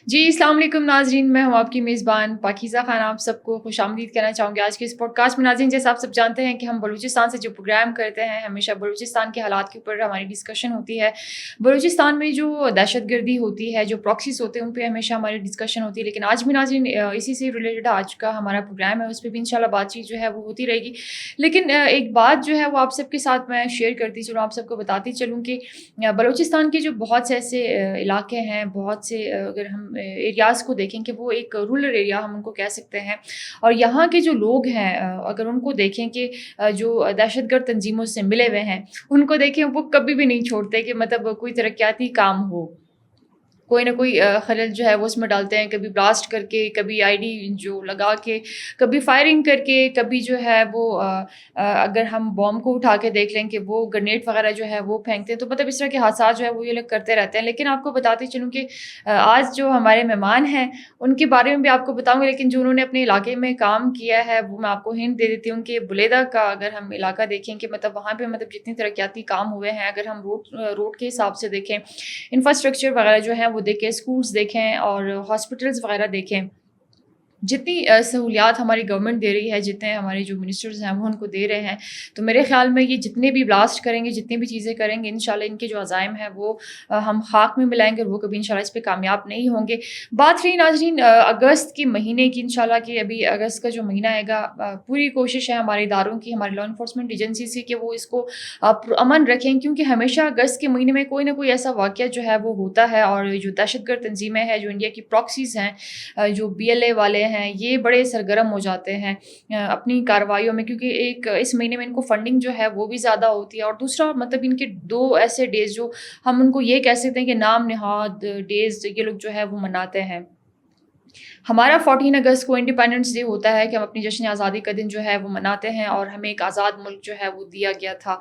جی السلام علیکم ناظرین، میں ہوں آپ کی میزبان پاکیزہ خان، آپ سب کو خوش آمدید کہنا چاہوں گی آج کے اس پوڈ کاسٹ میں۔ ناظرین، جیسے آپ سب جانتے ہیں کہ ہم بلوچستان سے جو پروگرام کرتے ہیں، ہمیشہ بلوچستان کے حالات کے اوپر ہماری ڈسکشن ہوتی ہے۔ بلوچستان میں جو دہشت گردی ہوتی ہے، جو پراکسیز ہوتے ہیں، ان پہ ہمیشہ ہماری ڈسکشن ہوتی ہے۔ لیکن آج بھی ناظرین اسی سے ریلیٹڈ آج کا ہمارا پروگرام ہے، اس پہ بھی انشاءاللہ بات چیت جو ہے وہ ہوتی رہے گی۔ لیکن ایک بات جو ہے وہ آپ سب کے ساتھ میں شیئر کرتی چلوں، آپ سب کو بتاتی چلوں کہ بلوچستان کے جو بہت سے ایسے علاقے ہیں، بہت سے اگر ہم ایریاز کو دیکھیں کہ وہ ایک رورل ایریا ہم ان کو کہہ سکتے ہیں، اور یہاں کے جو لوگ ہیں اگر ان کو دیکھیں کہ جو دہشت گرد تنظیموں سے ملے ہوئے ہیں، ان کو دیکھیں وہ کبھی بھی نہیں چھوڑتے کہ مطلب کوئی ترقیاتی کام ہو، کوئی نہ کوئی خلل جو ہے وہ اس میں ڈالتے ہیں، کبھی بلاسٹ کر کے، کبھی آئی ڈی جو لگا کے، کبھی فائرنگ کر کے، کبھی جو ہے وہ اگر ہم بوم کو اٹھا کے دیکھ لیں کہ وہ گرنیڈ وغیرہ جو ہے وہ پھینکتے ہیں۔ تو مطلب اس طرح کے حادثات جو ہے وہ یہ لوگ کرتے رہتے ہیں۔ لیکن آپ کو بتاتی چلوں کہ آج جو ہمارے مہمان ہیں ان کے بارے میں بھی آپ کو بتاؤں گی، لیکن جو انہوں نے اپنے علاقے میں کام کیا ہے وہ میں آپ کو ہنٹ دے دیتی ہوں کہ بلیدہ کا اگر ہم علاقہ دیکھیں کہ مطلب وہاں پہ مطلب جتنی ترقیاتی کام ہوئے ہیں، اگر ہم روڈ کے حساب سے دیکھیں، انفراسٹرکچر وغیرہ جو ہے وہ دیکھیں، اسکولس دیکھیں اور ہاسپٹلس وغیرہ دیکھیں، جتنی سہولیات ہماری گورنمنٹ دے رہی ہے، جتنے ہمارے جو منسٹرز ہیں وہ ان کو دے رہے ہیں، تو میرے خیال میں یہ جتنے بھی بلاسٹ کریں گے، جتنی بھی چیزیں کریں گے، انشاءاللہ ان کے جو عزائم ہیں وہ ہم خاک میں ملائیں گے اور وہ کبھی انشاءاللہ اس پہ کامیاب نہیں ہوں گے۔ بات رہی ناظرین اگست کے مہینے کی، انشاءاللہ کہ ابھی اگست کا جو مہینہ آئے گا، پوری کوشش ہے ہمارے اداروں کی، ہمارے لا انفورسمنٹ ایجنسیز کی کہ وہ اس کو امن رکھیں، کیونکہ ہمیشہ اگست کے مہینے میں کوئی نہ کوئی ایسا واقعہ جو ہے وہ ہوتا ہے، اور جو دہشت گرد تنظیمیں ہیں، جو انڈیا کی پراکسیز ہیں، جو بی ایل اے والے ہیں، یہ بڑے سرگرم ہو جاتے ہیں اپنی کارروائیوں میں، کیونکہ ایک اس مہینے میں ان کو فنڈنگ جو ہے وہ بھی زیادہ ہوتی ہے، اور دوسرا مطلب ان کے دو ایسے ڈیز جو ہم ان کو یہ کہہ سکتے ہیں کہ نام نہاد ڈیز یہ لوگ جو ہے وہ مناتے ہیں۔ ہمارا 14 اگست کو انڈیپینڈنس ڈے ہوتا ہے کہ ہم اپنی جشن آزادی کا دن جو ہے وہ مناتے ہیں، اور ہمیں ایک آزاد ملک جو ہے وہ دیا گیا تھا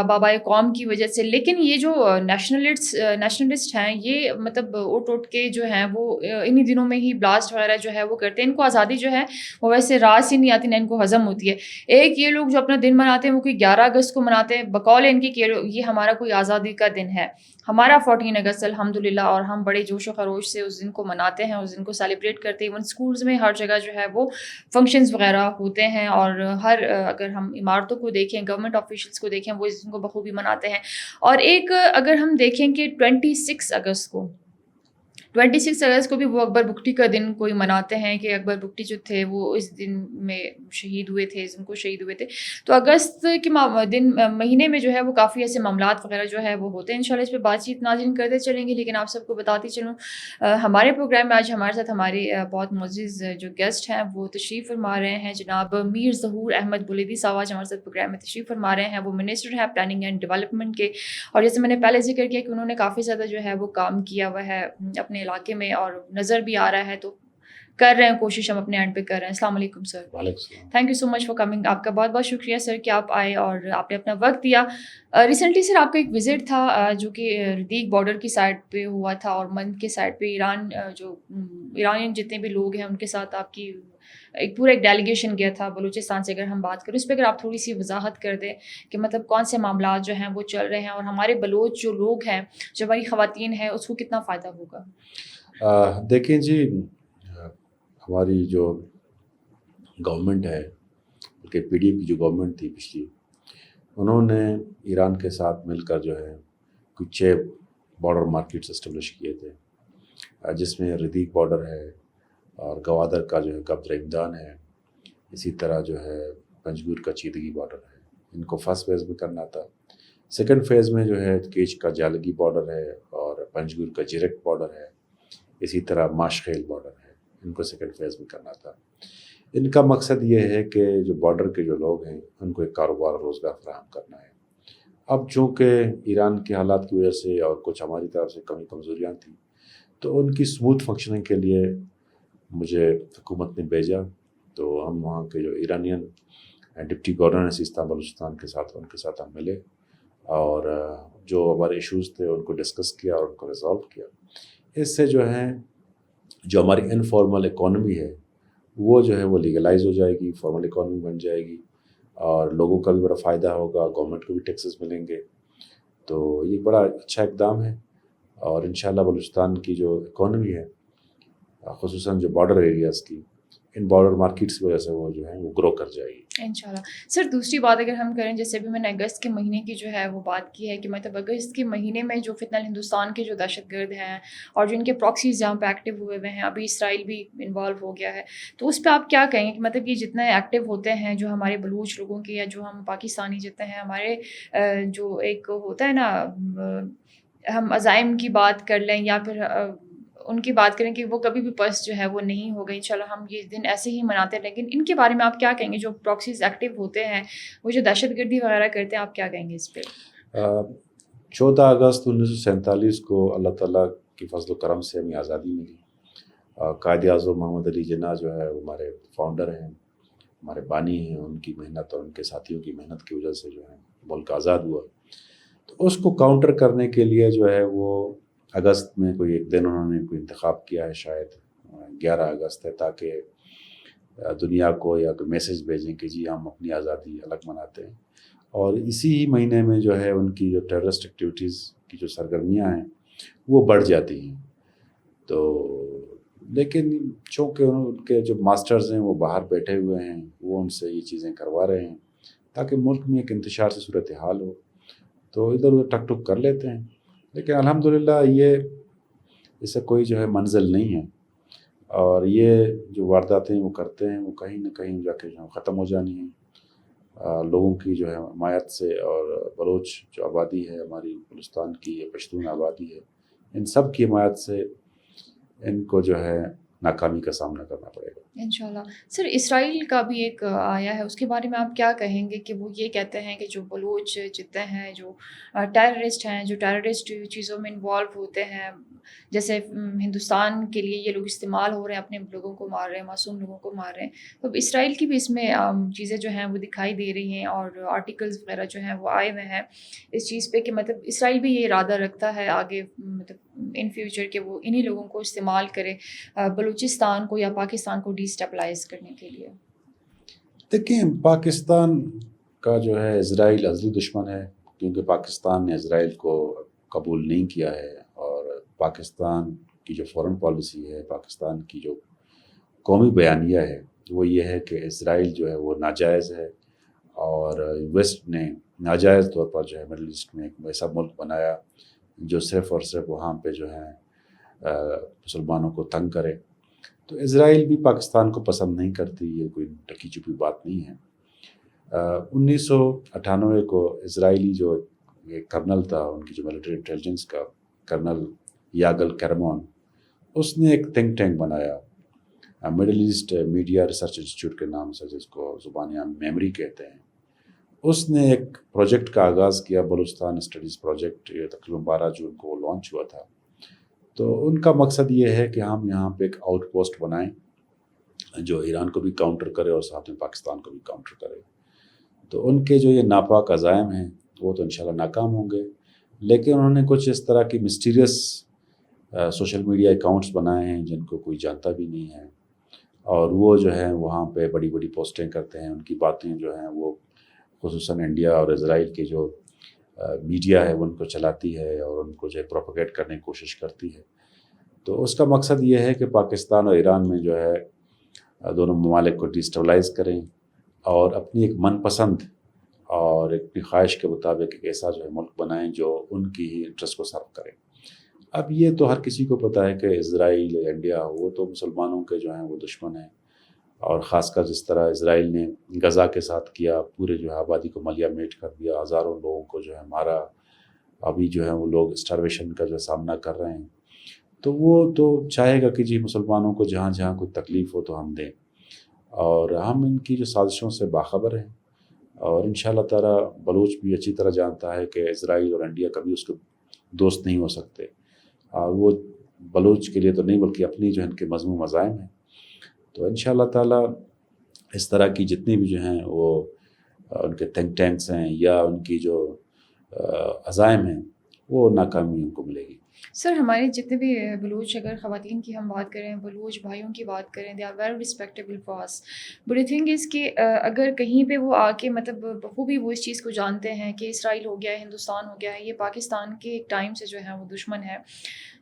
بابائے قوم کی وجہ سے۔ لیکن یہ جو نیشنلسٹ ہیں، یہ مطلب اٹھ کے جو ہیں وہ انہی دنوں میں ہی بلاسٹ وغیرہ جو ہے وہ کرتے ہیں۔ ان کو آزادی جو ہے وہ ویسے راس ہی نہیں آتی، نہ ان کو ہضم ہوتی ہے۔ ایک یہ لوگ جو اپنا دن مناتے ہیں وہ کوئی 11 اگست کو مناتے ہیں بقول ان کی کہ یہ ہمارا کوئی آزادی کا دن ہے۔ ہمارا 14 اگست الحمدللہ، اور ہم بڑے جوش و خروش سے اس دن کو مناتے ہیں، اس دن کو سیلیبریٹ کرتے ہیں۔ ایون اسکولز میں ہر جگہ جو ہے وہ فنکشنز وغیرہ ہوتے ہیں، اور ہر اگر ہم عمارتوں کو دیکھیں، گورنمنٹ آفیشلس کو دیکھیں، وہ اس دن کو بخوبی مناتے ہیں۔ اور ایک اگر ہم دیکھیں کہ 26 اگست کو 26 اگست کو بھی وہ اکبر بگٹی کا دن کوئی مناتے ہیں کہ اکبر بگٹی جو تھے وہ اس دن میں شہید ہوئے تھے، اس دن کو شہید ہوئے تھے۔ تو اگست کے مہینے میں جو ہے وہ کافی ایسے معاملات وغیرہ جو ہے وہ ہوتے ہیں۔ انشاءاللہ اس پہ بات چیت ناظرین کرتے چلیں گے، لیکن آپ سب کو بتاتی چلوں ہمارے پروگرام میں آج ہمارے ساتھ ہمارے بہت معزز جو گیسٹ ہیں وہ تشریف فرما رہے ہیں۔ جناب میر ظہور احمد بلیدی صاحب آج ہمارے ساتھ پروگرام میں تشریف فرما رہے ہیں۔ وہ منسٹر ہیں پلاننگ اینڈ ڈیولپمنٹ کے، اور جیسے میں نے پہلے ذکر کیا کہ انہوں نے کافی زیادہ جو ہے وہ کام کیا ہوا ہے اپنے علاقے میں، اور نظر بھی آ رہا ہے، تو کر رہے ہیں کوشش، ہم اپنے اینڈ پہ کر رہے ہیں۔ السلام علیکم سر۔ وعلیکم السلام۔ Thank you so much for coming, آپ کا بہت بہت شکریہ سر کہ آپ آئے اور آپ نے اپنا وقت دیا۔ ریسنٹلی سر آپ کا ایک وزٹ تھا جو کہ ردیک بارڈر کی سائڈ پہ ہوا تھا، اور مند کے سائڈ پہ ایران جو ایرانین جتنے بھی لوگ ہیں ان کے ساتھ آپ کی ایک پورا ایک ڈیلیگیشن گیا تھا بلوچستان سے۔ اگر ہم بات کریں اس پہ، اگر آپ تھوڑی سی وضاحت کر دیں کہ مطلب کون سے معاملات جو ہیں وہ چل رہے ہیں، اور ہمارے بلوچ جو لوگ ہیں، جو ہماری خواتین ہیں، اس کو کتنا فائدہ ہوگا؟ دیکھیں جی، ہماری جو گورنمنٹ ہے، بلکہ پی ڈی ایم کی جو گورنمنٹ تھی پچھلی، انہوں نے ایران کے ساتھ مل کر جو ہے کچھ 6 بارڈر مارکیٹس اسٹیبلش کیے تھے، جس میں ردیک بارڈر ہے، اور گوادر کا جو ہے قبر امدان ہے، اسی طرح جو ہے پنجگور کا چیدگی بارڈر ہے۔ ان کو فرسٹ فیز میں کرنا تھا۔ سیکنڈ فیز میں جو ہے کیچ کا جالگی بارڈر ہے، اور پنجگور کا جیرک بارڈر ہے، اسی طرح ماشخیل بارڈر ہے، ان کو سیکنڈ فیز میں کرنا تھا۔ ان کا مقصد یہ ہے کہ جو بارڈر کے جو لوگ ہیں ان کو ایک کاروبار اور روزگار فراہم کرنا ہے۔ اب چونکہ ایران کے حالات کی وجہ سے اور کچھ ہماری طرف سے کمی کمزوریاں تھیں، تو ان کی اسموتھ فنکشننگ کے لیے مجھے حکومت نے بھیجا، تو ہم وہاں کے جو Iranian deputy governor Sistan Balochistan کے ساتھ، ان کے ساتھ ہم ملے، اور جو ہمارے ایشوز تھے ان کو ڈسکس کیا اور ان کو ریزالو کیا۔ اس سے جو ہے جو ہماری انفارمل اکانومی ہے وہ جو ہے وہ لیگلائز ہو جائے گی، فارمل اکانومی بن جائے گی، اور لوگوں کا بھی بڑا فائدہ ہوگا، گورنمنٹ کو بھی ٹیکسز ملیں گے۔ تو یہ بڑا اچھا اقدام ہے، اور انشاءاللہ بلوچستان کی جو اکانومی ہے خصوصاً جو بارڈر ایریاز کی، ان بارڈر مارکیٹس کی وجہ سے وہ جو ہے وہ گرو کر جائے گی انشاءاللہ. سر دوسری بات اگر ہم کریں، جیسے بھی میں نے اگست کے مہینے کی جو ہے وہ بات کی ہے کہ مطلب اگست کے مہینے میں جو فتنہ ہندوستان کے جو دہشت گرد ہیں اور جن کے پراکسیز جہاں پہ ایکٹیو ہوئے ہوئے ہیں، ابھی اسرائیل بھی انوالو ہو گیا ہے، تو اس پہ آپ کیا کہیں گے کہ مطلب یہ جتنے ایکٹیو ہوتے ہیں جو ہمارے بلوچ لوگوں کے یا جو ہم پاکستانی جتنے ہیں ہمارے جو ایک ہوتا ہے نا ہم عزائم کی بات کر لیں یا پھر ان کی بات کریں کہ وہ کبھی بھی پس جو ہے وہ نہیں ہوگا، انشاءاللہ ہم یہ دن ایسے ہی مناتے ہیں، لیکن ان کے بارے میں آپ کیا کہیں گے جو پراکسیز ایکٹیو ہوتے ہیں، وہ جو دہشت گردی وغیرہ کرتے ہیں، آپ کیا کہیں گے اس پہ؟ 14 اگست 1947 کو اللہ تعالیٰ کی فضل و کرم سے ہمیں آزادی ملی. قائد اعظم محمد علی جناح جو ہے وہ ہمارے فاؤنڈر ہیں، ہمارے بانی ہیں. ان کی محنت اور ان کے ساتھیوں کی محنت کی وجہ سے جو ہے ملک آزاد ہوا. تو اس کو کاؤنٹر کرنے کے لیے جو ہے وہ اگست میں کوئی ایک دن انہوں نے کوئی انتخاب کیا ہے، شاید 11 اگست ہے، تاکہ دنیا کو یا کوئی میسج بھیجیں کہ جی ہم اپنی آزادی الگ مناتے ہیں. اور اسی ہی مہینے میں جو ہے ان کی جو ٹیررسٹ ایکٹیویٹیز کی جو سرگرمیاں ہیں وہ بڑھ جاتی ہیں. تو لیکن چونکہ ان کے جو ماسٹرز ہیں وہ باہر بیٹھے ہوئے ہیں، وہ ان سے یہ چیزیں کروا رہے ہیں تاکہ ملک میں ایک انتشار سے صورتحال ہو، تو ادھر ادھر ٹک ٹک کر لیتے ہیں. لیکن الحمدللہ یہ اس سے کوئی جو ہے منزل نہیں ہے، اور یہ جو وارداتیں وہ کرتے ہیں وہ کہیں نہ کہیں جا کے جو ختم ہو جانی ہیں. لوگوں کی جو ہے حمایت سے، اور بلوچ جو آبادی ہے ہماری بلوچستان کی، پشتون آبادی ہے، ان سب کی حمایت سے ان کو جو ہے ناکامی کا سامنا کرنا پڑے گا انشاءاللہ. سر اسرائیل کا بھی ایک آیا ہے، اس کے بارے میں آپ کیا کہیں گے کہ وہ یہ کہتے ہیں کہ جو بلوچ جتنے ہیں جو ٹیررسٹ ہیں، جو ٹیررسٹ چیزوں میں انوالو ہوتے ہیں، جیسے ہندوستان کے لیے یہ لوگ استعمال ہو رہے ہیں، اپنے لوگوں کو مار رہے ہیں، معصوم لوگوں کو مار رہے ہیں. تو اب اسرائیل کی بھی اس میں چیزیں جو ہیں وہ دکھائی دے رہی ہیں، اور آرٹیکلز وغیرہ جو ہیں وہ آئے ہوئے ہیں اس چیز پہ کہ مطلب اسرائیل بھی یہ ارادہ رکھتا ہے آگے مطلب ان فیوچر کہ وہ انہی لوگوں کو استعمال کرے بلوچستان کو یا پاکستان کو ڈیسٹیبلائز کرنے کے لیے. دیکھیں، پاکستان کا جو ہے اسرائیل ازلی دشمن ہے، کیونکہ پاکستان نے اسرائیل کو قبول نہیں کیا ہے. اور پاکستان کی جو فورن پالیسی ہے، پاکستان کی جو قومی بیانیہ ہے، وہ یہ ہے کہ اسرائیل جو ہے وہ ناجائز ہے، اور ویسٹ نے ناجائز طور پر جو ہے مڈل ایسٹ میں ایک ایسا ملک بنایا جو صرف اور صرف وہاں پہ جو ہے مسلمانوں کو تنگ کرے. تو اسرائیل بھی پاکستان کو پسند نہیں کرتی، یہ کوئی ٹکی چھپی بات نہیں ہے. 1998 کو اسرائیلی جو ایک کرنل تھا، ان کی جو ملٹری انٹیلیجنس کا کرنل یاگل کیرمون، اس نے ایک تھنک ٹینک بنایا Middle East Media Research Institute کے نام سے، جس کو زبان عام میمری کہتے ہیں. اس نے ایک پروجیکٹ کا آغاز کیا، بلوچستان اسٹڈیز پروجیکٹ، یہ تقریباً 12 جون کو لانچ ہوا تھا. تو ان کا مقصد یہ ہے کہ ہم یہاں پہ ایک آؤٹ پوسٹ بنائیں جو ایران کو بھی کاؤنٹر کرے اور ساتھ میں پاکستان کو بھی کاؤنٹر کرے. تو ان کے جو یہ ناپاک عزائم ہیں وہ تو انشاءاللہ ناکام ہوں گے، لیکن انہوں نے کچھ اس طرح کی مسٹیریس سوشل میڈیا اکاؤنٹس بنائے ہیں جن کو کوئی جانتا بھی نہیں ہے، اور وہ جو ہے وہاں پہ بڑی بڑی پوسٹیں کرتے ہیں. ان کی باتیں جو ہیں وہ خصوصاً انڈیا اور اسرائیل کے جو میڈیا ہے وہ ان کو چلاتی ہے اور ان کو جو ہے پروپیگیٹ کرنے کی کوشش کرتی ہے. تو اس کا مقصد یہ ہے کہ پاکستان اور ایران میں جو ہے دونوں ممالک کو ڈیسٹیبلائز کریں، اور اپنی ایک من پسند اور اپنی خواہش کے مطابق ایک ایسا جو ہے ملک بنائیں جو ان کی ہی انٹرسٹ کو سرو کرے. اب یہ تو ہر کسی کو پتہ ہے کہ اسرائیل یا انڈیا وہ تو مسلمانوں کے جو ہیں وہ دشمن ہیں، اور خاص کر جس طرح اسرائیل نے غزہ کے ساتھ کیا، پورے جو ہے آبادی کو ملیا میٹ کر دیا، ہزاروں لوگوں کو جو ہے مارا. ابھی جو ہے وہ لوگ اسٹارویشن کا جو سامنا کر رہے ہیں. تو وہ تو چاہے گا کہ جی مسلمانوں کو جہاں جہاں کوئی تکلیف ہو تو ہم دیں، اور ہم ان کی جو سازشوں سے باخبر ہیں. اور انشاءاللہ تعالی بلوچ بھی اچھی طرح جانتا ہے کہ اسرائیل اور انڈیا کبھی اس کے دوست نہیں ہو سکتے، اور وہ بلوچ کے لیے تو نہیں بلکہ اپنی جو ان کے مضمون مزاحم ہیں. تو انشاءاللہ تعالی اس طرح کی جتنی بھی جو ہیں وہ ان کے تھنک ٹینکس ہیں یا ان کی جو عزائم ہیں وہ ناکامی ان کو ملے گی. سر ہمارے جتنے بھی بلوچ، اگر خواتین کی ہم بات کریں، بلوچ بھائیوں کی بات کریں، they are very respectable for us. But the thing is کہ اگر کہیں پہ وہ آ کے مطلب بخوبی وہ اس چیز کو جانتے ہیں کہ اسرائیل ہو گیا ہے، ہندوستان ہو گیا ہے، یہ پاکستان کے ایک ٹائم سے جو ہے وہ دشمن ہے.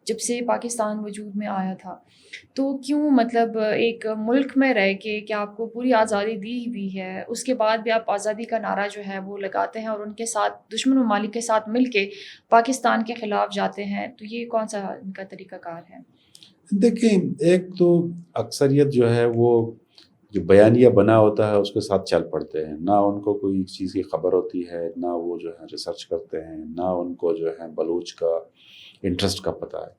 جب سے پاکستان وجود میں آیا تھا. تو کیوں مطلب ایک ملک میں رہ کے کہ آپ کو پوری آزادی دی ہوئی ہے, اس کے بعد بھی آپ آزادی کا نعرہ جو ہے وہ لگاتے ہیں اور ان کے ساتھ دشمن ممالک کے ساتھ مل کے پاکستان کے خلاف جاتے ہیں؟ تو یہ کون سا ان کا طریقہ کار ہے؟ دیکھیں، ایک تو اکثریت جو ہے وہ جو بیانیہ بنا ہوتا ہے اس کے ساتھ چل پڑتے ہیں، نہ ان کو کوئی چیز کی خبر ہوتی ہے، نہ وہ جو ہے ریسرچ کرتے ہیں، نہ ان کو جو ہے بلوچ کا انٹرسٹ کا پتہ ہے.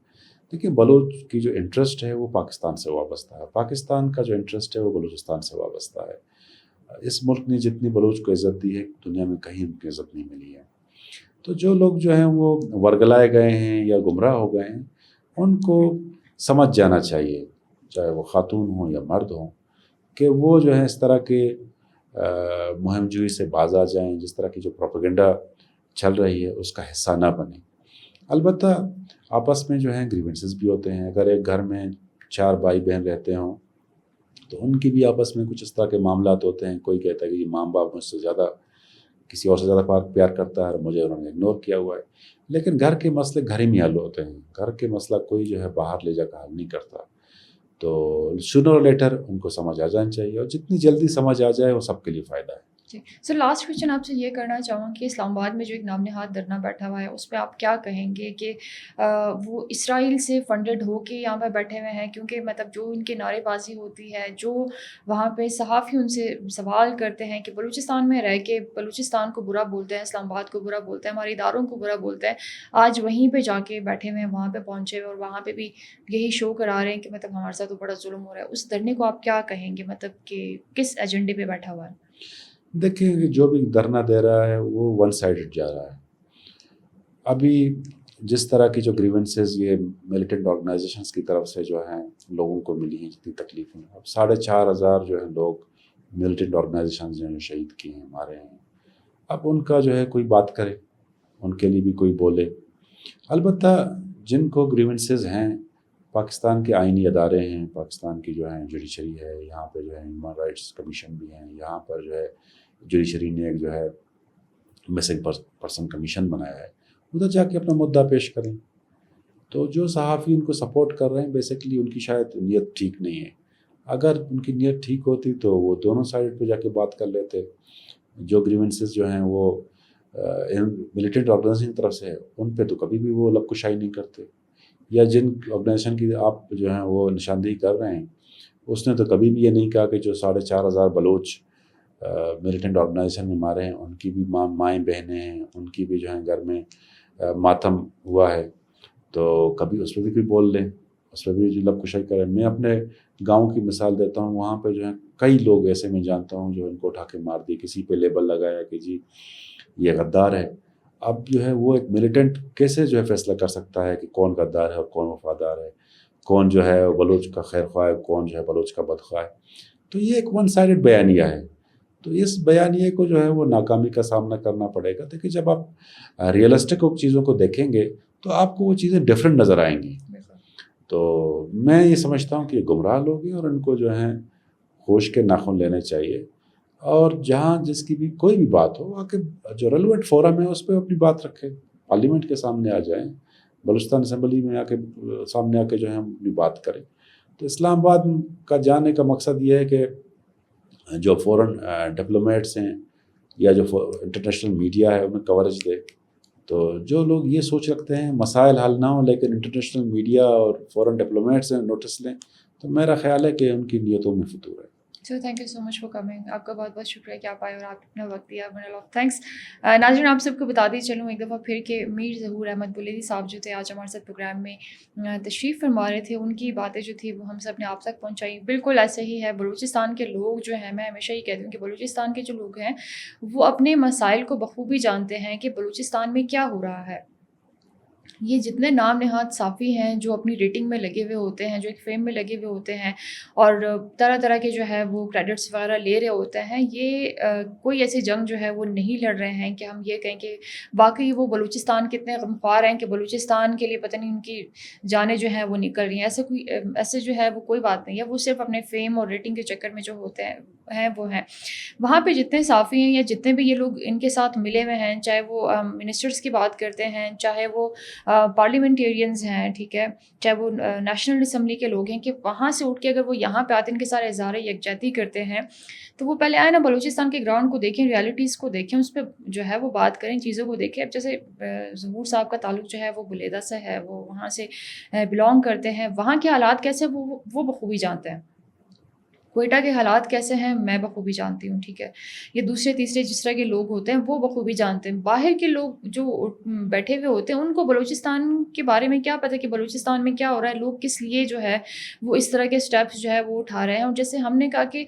دیکھیں، بلوچ کی جو انٹرسٹ ہے وہ پاکستان سے وابستہ ہے، پاکستان کا جو انٹرسٹ ہے وہ بلوچستان سے وابستہ ہے. اس ملک نے جتنی بلوچ کو عزت دی ہے دنیا میں کہیں ان کی عزت نہیں ملی ہے. تو جو لوگ جو ہیں وہ ورگلائے گئے ہیں یا گمراہ ہو گئے ہیں، ان کو سمجھ جانا چاہیے، چاہے وہ خاتون ہوں یا مرد ہوں، کہ وہ جو ہے اس طرح کے مہم جوئی سے باز آ جائیں، جس طرح کی جو پروپیگنڈا چل رہی ہے اس کا حصہ نہ بنیں. البتہ آپس میں جو ہیں گریونسز بھی ہوتے ہیں. اگر ایک گھر میں 4 بھائی بہن رہتے ہوں تو ان کی بھی آپس میں کچھ اس طرح کے معاملات ہوتے ہیں. کوئی کہتا ہے کہ یہ ماں باپ مجھ سے زیادہ کسی اور سے زیادہ پیار کرتا ہے اور مجھے انہوں نے اگنور کیا ہوا ہے. لیکن گھر کے مسئلے گھر ہی میں حل ہوتے ہیں، گھر کے مسئلہ کوئی جو ہے باہر لے جا کر حل نہیں کرتا. تو سونر اور لیٹر ان کو سمجھ آ جانا چاہیے، اور جتنی جلدی سمجھ آ جائے وہ سب کے لیے فائدہ ہے. جی سر، لاسٹ کویشچن آپ سے یہ کرنا چاہوں کہ اسلام آباد میں جو ایک نام نہاد دھرنا بیٹھا ہوا ہے اس پہ آپ کیا کہیں گے کہ وہ اسرائیل سے فنڈڈ ہو کے یہاں پہ بیٹھے ہوئے ہیں؟ کیونکہ مطلب جو ان کے نعرے بازی ہوتی ہے، جو وہاں پہ صحافی ان سے سوال کرتے ہیں کہ بلوچستان میں رہ کے بلوچستان کو برا بولتے ہیں، اسلام آباد کو برا بولتے ہیں، ہمارے اداروں کو برا بولتے ہیں، آج وہیں پہ جا کے بیٹھے ہوئے ہیں، وہاں پہ پہنچے ہوئے اور وہاں پہ بھی یہی شو کرا رہے ہیں کہ مطلب ہمارے ساتھ تو بڑا ظلم ہو رہا ہے. اس دھرنے کو آپ کیا کہیں گے، مطلب کہ کس ایجنڈے پہ بیٹھا ہوا ہے؟ دیکھیں کہ جو بھی دھرنا دے رہا ہے وہ ون سائڈڈ جا رہا ہے. ابھی جس طرح کی جو گریونسز یہ ملیٹنٹ آرگنائزیشنز کی طرف سے جو ہیں لوگوں کو ملی ہیں، جتنی تکلیفیں، اب 4,500 جو ہیں لوگ ملیٹنٹ آرگنائزیشنز نے شہید کیے ہیں، مارے ہیں. اب ان کا جو ہے کوئی بات کرے، ان کے لیے بھی کوئی بولے. البتہ جن کو گریونسز ہیں، پاکستان کے آئینی ادارے ہیں، پاکستان کی جو ہے جوڈیشری ہے، یہاں پہ جو ہے ہیومن رائٹس کمیشن بھی ہیں، یہاں پر جو ہے جوڈیشری نے ایک جو ہے مسنگ پرسن کمیشن بنایا ہے، ادھر جا کے اپنا مدعا پیش کریں. تو جو صحافی ان کو سپورٹ کر رہے ہیں بیسیکلی ان کی شاید نیت ٹھیک نہیں ہے. اگر ان کی نیت ٹھیک ہوتی تو وہ دونوں سائڈ پہ جا کے بات کر لیتے. جو گریونسز جو ہیں وہ ملیٹنٹ آرگنائزیشن کی طرف سے ان پہ تو کبھی بھی وہ لب کشائی نہیں کرتے، یا جن آرگنائزیشن کی آپ جو ہیں وہ نشاندہی کر رہے ہیں اس نے تو کبھی بھی یہ نہیں کہا کہ جو 4,500 بلوچ ملیٹنٹ آرگنائزیشن میں مارے ہیں ان کی بھی مائیں بہنیں ہیں، ان کی بھی جو ہیں گھر میں ماتم ہوا ہے، تو کبھی اس پہ بھی کوئی بول لیں، اس پہ بھی جو لب کشائی کریں. میں اپنے گاؤں کی مثال دیتا ہوں، وہاں پہ جو ہے کئی لوگ ایسے میں جانتا ہوں جو ان کو اٹھا کے مار دی، کسی پہ لیبل لگایا کہ جی یہ غدار ہے. اب جو ہے وہ ایک ملیٹنٹ کیسے جو ہے فیصلہ کر سکتا ہے کہ کون غدار ہے اور کون وفادار ہے، کون جو ہے بلوچ کا خیر خواہ ہے، کون جو ہے بلوچ کا بدخواہ ہے. تو یہ ایک ون سائڈڈ بیانیہ ہے. تو اس بیانیے کو جو ہے وہ ناکامی کا سامنا کرنا پڑے گا. دیکھیں، جب آپ ریئلسٹک چیزوں کو دیکھیں گے تو آپ کو وہ چیزیں ڈفرینٹ نظر آئیں گی. تو میں یہ سمجھتا ہوں کہ یہ گمراہ لوگ ہیں اور ان کو جو ہے ہوش کے ناخن لینے چاہیے، اور جہاں جس کی بھی کوئی بھی بات ہو آ کے جو ریلیونٹ فورم ہے اس پہ اپنی بات رکھیں، پارلیمنٹ کے سامنے آ جائیں، بلوچستان اسمبلی میں سامنے آ کے جو ہے ہم اپنی بات کریں. تو اسلام آباد کا جانے کا مقصد یہ ہے کہ جو فورن ڈپلومیٹس ہیں یا جو انٹرنیشنل میڈیا ہے انہیں کوریج دے. تو جو لوگ یہ سوچ رکھتے ہیں مسائل حل نہ ہوں لیکن انٹرنیشنل میڈیا اور فورن ڈپلومیٹس ہیں نوٹس لیں، تو میرا خیال ہے کہ ان کی نیتوں میں فتور ہے. Sir thank you so much for coming. آپ کا بہت بہت شکریہ کہ آپ آئے اور آپ اپنا وقت دیا. تھینکس. ناظرین، آپ سب کو بتا دی چلوں ایک دفعہ پھر کہ میر ظہور احمد بلیدی صاحب جو تھے آج ہمارے ساتھ پروگرام میں تشریف فرما رہے تھے. ان کی باتیں جو تھی وہ ہم سب نے آپ تک پہنچائی. بالکل ایسے ہی ہے. بلوچستان کے لوگ جو ہیں، میں ہمیشہ یہ کہتی ہوں کہ بلوچستان کے جو لوگ ہیں وہ اپنے مسائل کو بخوبی جانتے ہیں کہ بلوچستان میں کیا ہو رہا ہے. یہ جتنے نام نہاد صحافی ہیں جو اپنی ریٹنگ میں لگے ہوئے ہوتے ہیں، جو ایک فیم میں لگے ہوئے ہوتے ہیں اور طرح طرح کے جو ہے وہ کریڈٹس وغیرہ لے رہے ہوتے ہیں، یہ کوئی ایسی جنگ جو ہے وہ نہیں لڑ رہے ہیں کہ ہم یہ کہیں کہ واقعی وہ بلوچستان کتنے غمخوار ہیں کہ بلوچستان کے لیے پتہ نہیں ان کی جانیں جو ہیں وہ نکل رہی ہیں. ایسے جو ہے وہ کوئی بات نہیں ہے. وہ صرف اپنے فیم اور ریٹنگ کے چکر میں جو ہوتے ہیں وہ ہیں. وہاں پہ جتنے صحافی ہیں یا جتنے بھی یہ لوگ ان کے ساتھ ملے ہوئے ہیں، چاہے وہ منسٹرز کی بات کرتے ہیں، چاہے وہ پارلیمنٹیرینز ہیں، ٹھیک ہے، چاہے وہ نیشنل اسمبلی کے لوگ ہیں، کہ وہاں سے اٹھ کے اگر وہ یہاں پہ آتے ہیں، ان کے سارے اظہار یکجہتی کرتے ہیں، تو وہ پہلے آئے نا بلوچستان کے گراؤنڈ کو دیکھیں، ریالٹیز کو دیکھیں، اس پہ جو ہے وہ بات کریں، چیزوں کو دیکھیں. اب جیسے ظہور صاحب کا تعلق جو ہے وہ بلیدہ سے ہے، وہ وہاں سے بلانگ کرتے ہیں، وہاں کے حالات کیسے وہ بخوبی جانتے ہیں. کوئٹہ کے حالات کیسے ہیں میں بخوبی جانتی ہوں، ٹھیک ہے. یہ دوسرے تیسرے جس طرح کے لوگ ہوتے ہیں وہ بخوبی جانتے ہیں. باہر کے لوگ جو بیٹھے ہوئے ہوتے ہیں ان کو بلوچستان کے بارے میں کیا پتہ کہ بلوچستان میں کیا ہو رہا ہے، لوگ کس لیے جو ہے وہ اس طرح کے سٹیپس جو ہے وہ اٹھا رہے ہیں. اور جیسے ہم نے کہا کہ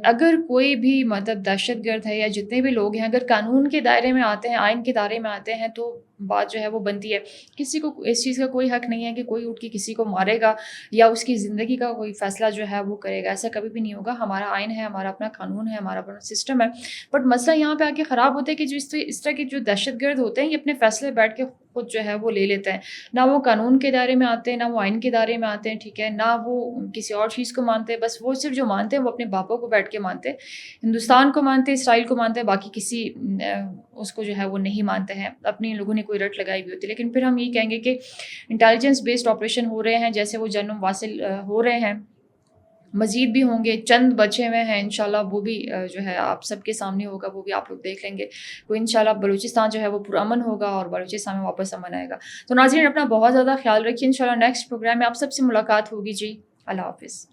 اگر کوئی بھی مطلب دہشت گرد ہے یا جتنے بھی لوگ ہیں اگر قانون کے دائرے میں آتے ہیں، آئین کے دائرے میں آتے ہیں، تو بات جو ہے وہ بنتی ہے. کسی کو اس چیز کا کوئی حق نہیں ہے کہ کوئی اٹھ کے کسی کو مارے گا یا اس کی زندگی کا کوئی فیصلہ جو ہے وہ کرے گا. ایسا کبھی بھی نہیں ہوگا. ہمارا آئین ہے، ہمارا اپنا قانون ہے، ہمارا اپنا سسٹم ہے. بٹ مسئلہ یہاں پہ آ کے خراب ہوتا ہے کہ جو اس طرح کے جو دہشت گرد ہوتے ہیں یہ اپنے فیصلے بیٹھ کے خود جو ہے وہ لے لیتے ہیں. نہ وہ قانون کے دائرے میں آتے ہیں، نہ وہ آئین کے دائرے میں آتے ہیں، ٹھیک ہے، نہ وہ کسی اور چیز کو مانتے ہیں. بس وہ صرف جو مانتے ہیں وہ اپنے باپوں کو بیٹھ کے مانتے ہیں، ہندوستان کو مانتے ہیں، اسرائیل کو مانتے ہیں، باقی کسی اس کو جو ہے وہ نہیں مانتے ہیں. اپنے لوگوں نے کوئی رٹ لگائی ہوئی ہوتی ہے. لیکن پھر ہم یہ کہیں گے کہ انٹیلیجنس بیسڈ آپریشن ہو رہے ہیں، جیسے وہ جنم واصل ہو رہے ہیں، مزید بھی ہوں گے، چند بچے ہوئے ہیں انشاءاللہ، وہ بھی جو ہے آپ سب کے سامنے ہوگا، وہ بھی آپ لوگ دیکھ لیں گے. تو انشاءاللہ بلوچستان جو ہے وہ پرامن ہوگا اور بلوچستان میں واپس امن آئے گا. تو ناظرین اپنا بہت زیادہ خیال رکھیے. انشاءاللہ نیکسٹ پروگرام میں آپ سب سے ملاقات ہوگی. جی اللہ حافظ.